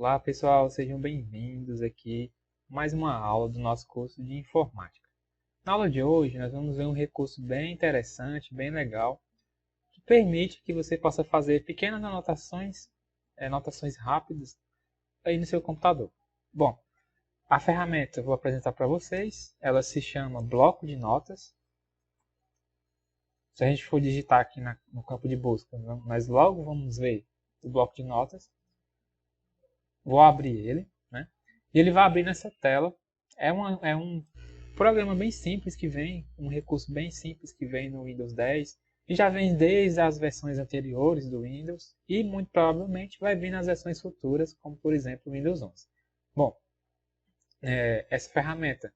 Olá pessoal, sejam bem-vindos aqui a mais uma aula do nosso curso de informática. Na aula de hoje nós vamos ver um recurso bem interessante, bem legal, que permite que você possa fazer pequenas anotações, anotações rápidas aí no seu computador. Bom, a ferramenta eu vou apresentar para vocês, ela se chama bloco de notas. Se a gente for digitar aqui no campo de busca, nós logo vamos ver o bloco de notas. Vou abrir ele, né? E ele vai abrir nessa tela. É um programa bem simples que vem, um recurso bem simples que vem no Windows 10 e já vem desde as versões anteriores do Windows e muito provavelmente vai vir nas versões futuras, como por exemplo o Windows 11. Bom, essa ferramenta,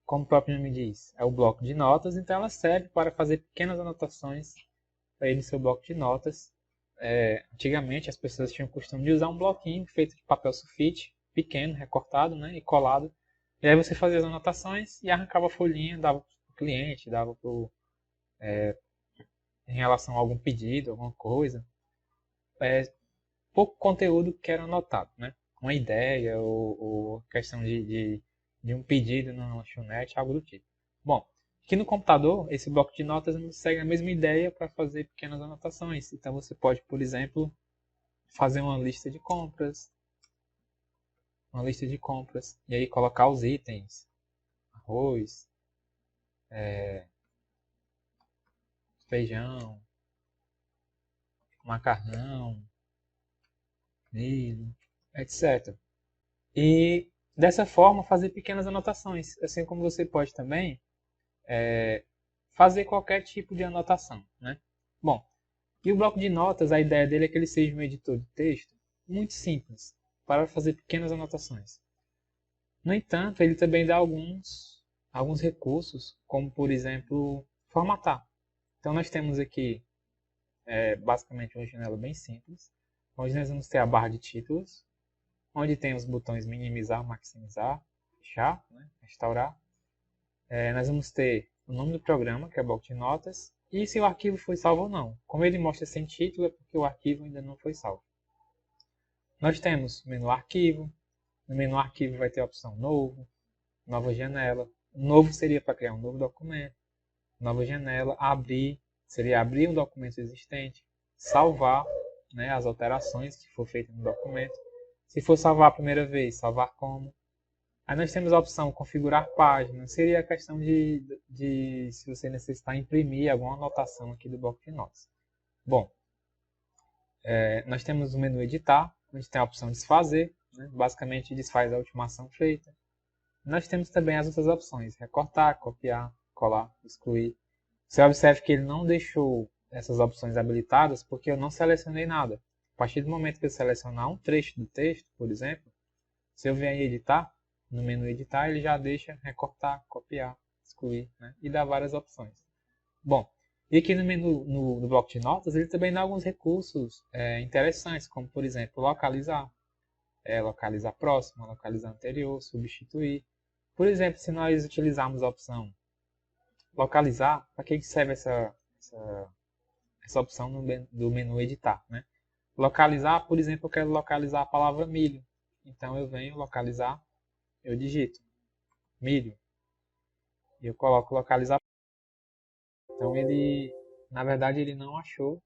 como o próprio nome diz, é o bloco de notas, então ela serve para fazer pequenas anotações aí no seu bloco de notas. Antigamente as pessoas tinham o costume de usar um bloquinho feito de papel sulfite, pequeno, recortado, né, e colado. E aí você fazia as anotações e arrancava a folhinha, dava para o cliente, dava em relação a algum pedido, alguma coisa. Pouco conteúdo que era anotado, né? Uma ideia ou questão de um pedido na lanchonete, algo do tipo. Bom, aqui no computador, esse bloco de notas segue a mesma ideia para fazer pequenas anotações. Então você pode, por exemplo, fazer uma lista de compras, e aí colocar os itens, arroz, feijão, macarrão, milho, etc. E dessa forma fazer pequenas anotações, assim como você pode também fazer qualquer tipo de anotação, né? Bom, e o bloco de notas, a ideia dele é que ele seja um editor de texto muito simples para fazer pequenas anotações. No entanto, ele também dá alguns recursos, como por exemplo, formatar. Então nós temos aqui basicamente uma janela bem simples, onde nós vamos ter a barra de títulos, onde tem os botões minimizar, maximizar, fechar, né, restaurar. Nós vamos ter o nome do programa, que é bloco de notas, e se o arquivo foi salvo ou não. Como ele mostra sem título, é porque o arquivo ainda não foi salvo. Nós temos o menu arquivo. No menu arquivo vai ter a opção novo, nova janela. Novo seria para criar um novo documento. Nova janela, abrir, seria abrir um documento existente. Salvar, né, as alterações que for feito no documento. Se for salvar a primeira vez, salvar como. Aí nós temos a opção configurar página. Seria a questão de se você necessitar imprimir alguma anotação aqui do bloco de notas. Bom, nós temos o menu editar, onde tem a opção desfazer, né? Basicamente desfaz a última ação feita. Nós temos também as outras opções, recortar, copiar, colar, excluir. Você observe que ele não deixou essas opções habilitadas porque eu não selecionei nada. A partir do momento que eu selecionar um trecho do texto, por exemplo, se eu vier em editar, no menu editar ele já deixa recortar, copiar, excluir, né? E dá várias opções. Bom, e aqui no menu, no bloco de notas, ele também dá alguns recursos interessantes, como por exemplo, localizar, localizar próximo, localizar anterior, substituir. Por exemplo, se nós utilizarmos a opção localizar, para que serve essa opção do menu editar, né? Localizar, por exemplo, eu quero localizar a palavra milho. Então eu venho localizar, eu digito milho e eu coloco localizar. Então ele, na verdade, ele não achou.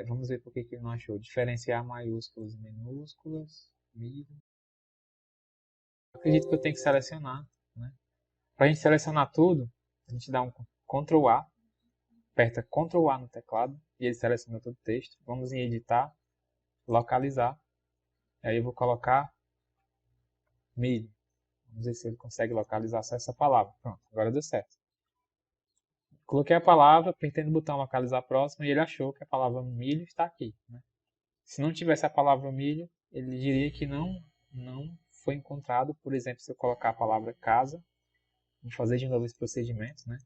Vamos ver por que ele não achou. Diferenciar maiúsculas e minúsculas, milho. Acredito que eu tenho que selecionar, né? Para a gente selecionar tudo, a gente dá um Ctrl A, aperta Ctrl A no teclado e ele seleciona todo o texto. Vamos em editar, localizar. Aí eu vou colocar milho. Vamos ver se ele consegue localizar só essa palavra. Pronto, agora deu certo. Coloquei a palavra, apertei no botão localizar próximo e ele achou que a palavra milho está aqui, né? Se não tivesse a palavra milho, ele diria que não foi encontrado. Por exemplo, se eu colocar a palavra casa, vou fazer de novo esse procedimento, né?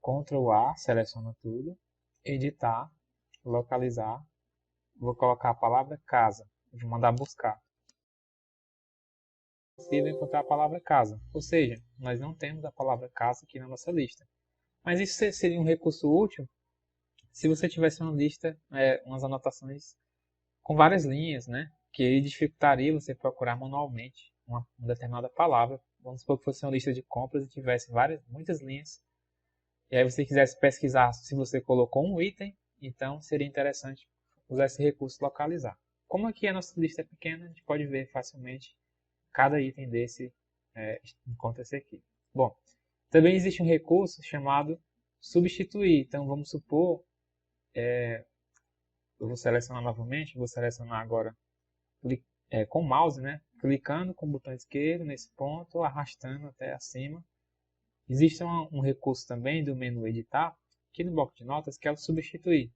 Ctrl A, seleciona tudo, editar, localizar, vou colocar a palavra casa, vou mandar buscar. É possível encontrar a palavra casa, ou seja, nós não temos a palavra casa aqui na nossa lista. Mas isso seria um recurso útil se você tivesse uma lista, umas anotações com várias linhas, né? que dificultaria você procurar manualmente uma determinada palavra. Vamos supor que fosse uma lista de compras e tivesse muitas linhas. E aí você quisesse pesquisar se você colocou um item, então seria interessante usar esse recurso localizar. Como aqui a nossa lista é pequena, a gente pode ver facilmente cada item desse encontra-se aqui. Bom, também existe um recurso chamado substituir. Então vamos supor, eu vou selecionar novamente, vou selecionar agora com o mouse, né? Clicando com o botão esquerdo nesse ponto, arrastando até acima. Existe um recurso também do menu editar, aqui no bloco de notas, que é o substituir.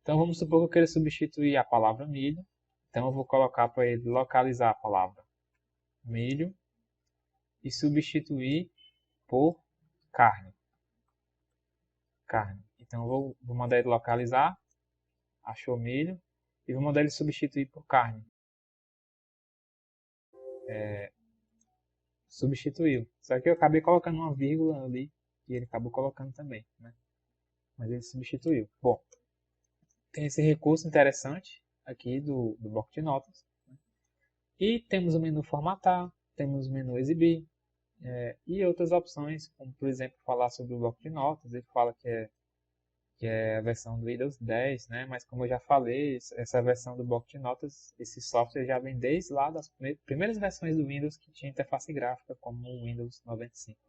Então vamos supor que eu queira substituir a palavra milho. Então eu vou colocar para ele localizar a palavra milho e substituir por carne. Então eu vou mandar ele localizar, achou milho, e vou mandar ele substituir por carne. Substituiu. Só que eu acabei colocando uma vírgula ali e ele acabou colocando também, né? Mas ele substituiu. Bom, tem esse recurso interessante aqui do bloco de notas. Né? E temos o menu formatar, temos o menu exibir e outras opções, como por exemplo falar sobre o bloco de notas. Ele fala que é a versão do Windows 10, né? Mas como eu já falei, essa versão do bloco de notas, esse software já vem desde lá das primeiras versões do Windows que tinha interface gráfica, como o Windows 95,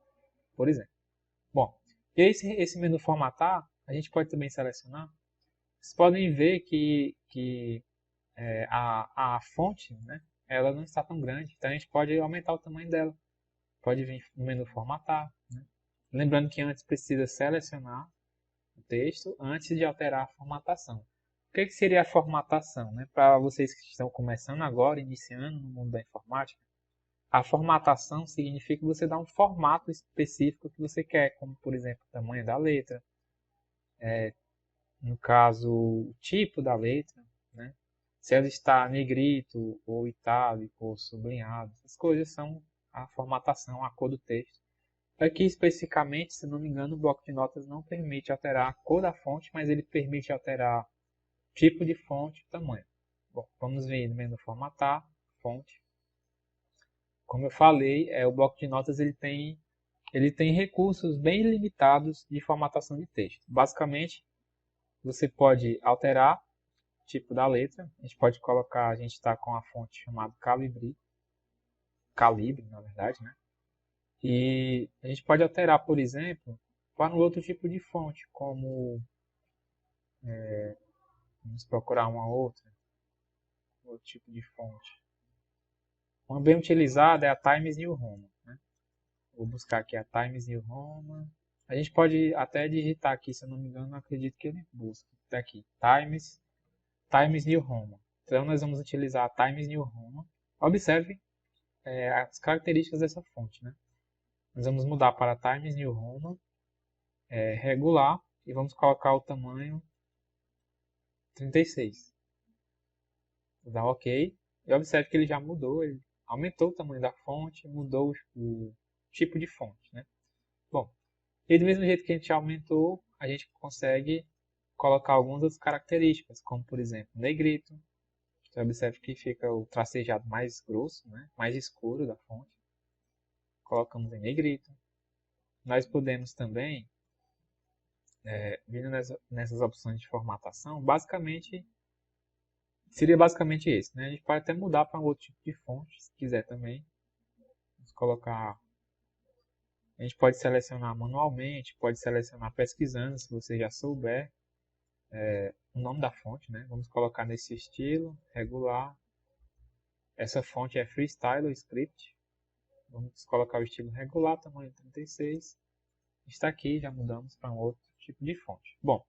por exemplo. Bom, e esse menu formatar, a gente pode também selecionar. Vocês podem ver que a fonte, né, ela não está tão grande, então a gente pode aumentar o tamanho dela. Pode vir no menu formatar. Né? Lembrando que antes precisa selecionar o texto antes de alterar a formatação. O que seria a formatação? Né? Para vocês que estão começando agora, iniciando no mundo da informática, a formatação significa você dar um formato específico que você quer, como por exemplo o tamanho da letra, no caso o tipo da letra, né? Se ela está negrito, ou itálico, ou sublinhado, essas coisas são a formatação, a cor do texto. Aqui especificamente, se não me engano, o bloco de notas não permite alterar a cor da fonte, mas ele permite alterar tipo de fonte e tamanho. Bom, vamos ver no menu formatar, fonte. Como eu falei, o bloco de notas ele tem recursos bem limitados de formatação de texto. Basicamente, você pode alterar o tipo da letra. A gente pode colocar, a gente está com a fonte chamada Calibre, na verdade, né? E a gente pode alterar, por exemplo, para um outro tipo de fonte, como vamos procurar outro tipo de fonte. Uma bem utilizada é a Times New Roman. Né? Vou buscar aqui a Times New Roman. A gente pode até digitar aqui, se eu não me engano, acredito que ele busca. Está aqui, Times New Roman. Então nós vamos utilizar a Times New Roman. Observe as características dessa fonte. Né? Nós vamos mudar para Times New Roman, regular, e vamos colocar o tamanho 36. Vou dar OK. E observe que ele já mudou, ele aumentou o tamanho da fonte, mudou o tipo de fonte. Né? Bom, e do mesmo jeito que a gente aumentou, a gente consegue colocar algumas outras características, como por exemplo, negrito. Você observe que fica o tracejado mais grosso, né? Mais escuro da fonte. Colocamos em negrito. Nós podemos também, vindo nessas opções de formatação, seria basicamente esse. Né? A gente pode até mudar para um outro tipo de fonte, se quiser também. Vamos colocar. A gente pode selecionar manualmente, pode selecionar pesquisando, se você já souber o nome da fonte. Né? Vamos colocar nesse estilo, regular. Essa fonte é Freestyle Script. Vamos colocar o estilo regular, tamanho 36. Está aqui, já mudamos para um outro tipo de fonte. Bom,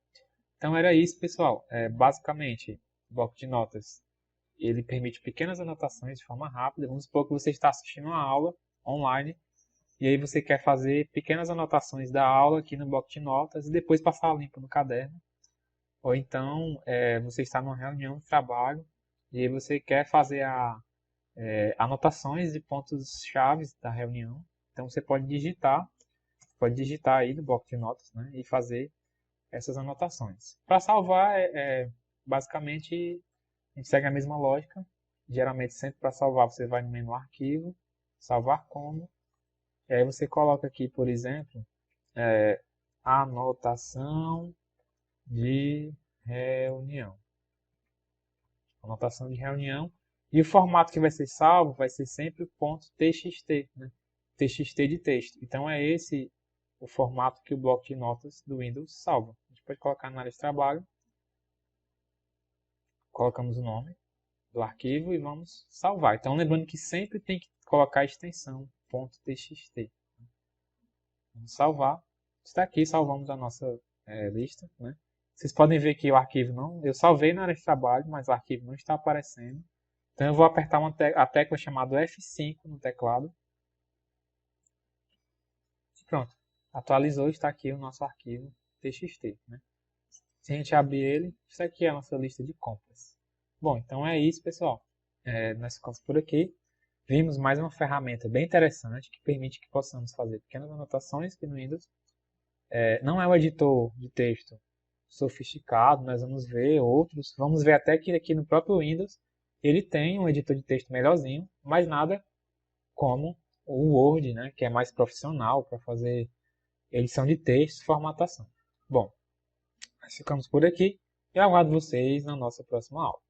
então era isso, pessoal. Basicamente, o bloco de notas ele permite pequenas anotações de forma rápida. Vamos supor que você está assistindo uma aula online e aí você quer fazer pequenas anotações da aula aqui no bloco de notas e depois passar limpo no caderno. Ou então você está numa reunião de trabalho e aí você quer fazer anotações de pontos-chave da reunião. Então você pode digitar aí no bloco de notas, né, e fazer essas anotações. Para salvar, basicamente, a gente segue a mesma lógica. Geralmente sempre para salvar você vai no menu arquivo, salvar como, e aí você coloca aqui, por exemplo, anotação de reunião. Anotação de reunião. E o formato que vai ser salvo vai ser sempre o .txt, né? TXT de texto. Então é esse o formato que o bloco de notas do Windows salva. A gente pode colocar na área de trabalho, colocamos o nome do arquivo e vamos salvar. Então lembrando que sempre tem que colocar a extensão .txt. Vamos salvar. Está aqui, salvamos a nossa lista, né? Vocês podem ver que o arquivo não... Eu salvei na área de trabalho, mas o arquivo não está aparecendo. Então eu vou apertar a tecla chamada F5 no teclado. Pronto. Atualizou, está aqui o nosso arquivo TXT, né? Se a gente abrir ele, isso aqui é a nossa lista de compras. Bom, então é isso, pessoal. Nós ficamos por aqui. Vimos mais uma ferramenta bem interessante que permite que possamos fazer pequenas anotações aqui no Windows. Não é um editor de texto sofisticado, nós vamos ver outros. Vamos ver até que aqui no próprio Windows ele tem um editor de texto melhorzinho, mas nada como o Word, né, que é mais profissional para fazer edição de texto e formatação. Bom, nós ficamos por aqui e eu aguardo vocês na nossa próxima aula.